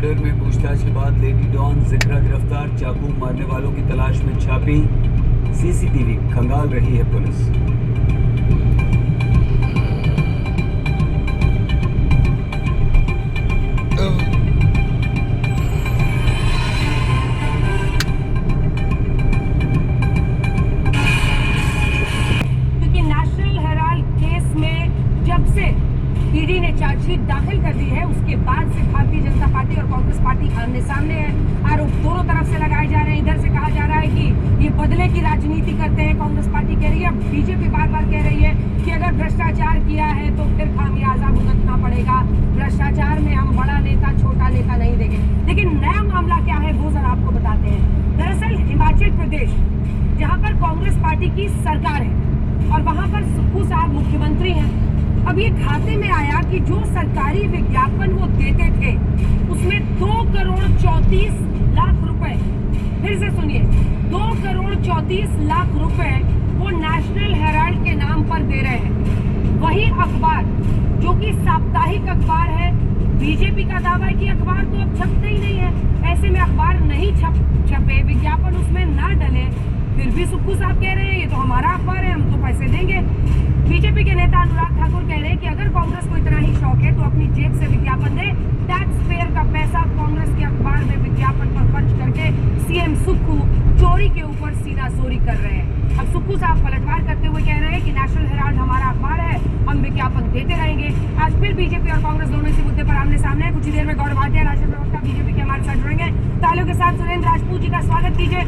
Murder में पूछताछ के बाद लेडी डॉन जिक्रा गिरफ्तार। चाकू मारने वालों की तलाश में छापी सीसीटीवी खंगाल रही है पुलिस। क्योंकि नेशनल हेराल्ड केस में जब से ईडी ने चार्जशीट दाखिल कर दी है उसके बाद से भारतीय जनता पार्टी और कांग्रेस पार्टी आमने सामने है। आरोप दोनों तरफ से लगाए जा रहे हैं। इधर से कहा जा रहा है कि ये बदले की राजनीति करते हैं, कांग्रेस पार्टी कह रही है, बीजेपी बार बार कह रही है कि अगर भ्रष्टाचार किया है तो फिर खामियाजा भुगतना पड़ेगा। भ्रष्टाचार में हम बड़ा नेता छोटा नेता नहीं देंगे। लेकिन नया मामला क्या है वो जरा आपको बताते हैं। दरअसल हिमाचल प्रदेश जहाँ पर कांग्रेस पार्टी की सरकार है और वहाँ पर सुक्खू साहब मुख्यमंत्री हैं, अब ये खाते में आया कि जो सरकारी विज्ञापन वो देते थे उसमें 2,34,00,000 रुपए, फिर से सुनिए, 2,34,00,000 रुपए वो नेशनल हेराल्ड के नाम पर दे रहे हैं। वही अखबार जो कि साप्ताहिक अखबार है, बीजेपी का दावा है कि अखबार तो अब छपते ही नहीं है, ऐसे में अखबार नहीं छपे, विज्ञापन उसमें ना डले, फिर भी सुक्खू साहब कह रहे हैं ये तो हमारा अखबार है, हम तो पैसे देंगे। बीजेपी के नेता अनुराग ठाकुर कह रहे हैं कि अगर कांग्रेस को इतना ही शौक है तो अपनी जेब से विज्ञापन दे। टैक्स पेयर का पैसा कांग्रेस के अखबार में विज्ञापन पर खर्च करके सीएम सुक्खू चोरी के ऊपर सीना चोरी कर रहे हैं। अब सुक्खू साहब पलटवार करते हुए कह रहे हैं कि नेशनल हेराल्ड हमारा अखबार है, हम विज्ञापन देते रहेंगे। आज फिर बीजेपी और कांग्रेस दोनों इसी मुद्दे पर आमने सामने है। कुछ ही देर में गौरव भाटिया, राष्ट्रीय प्रवक्ता बीजेपी के हमारे साथ जुड़ेंगे। तालियों के साथ सुरेंद्र राजपूत जी का स्वागत कीजिए।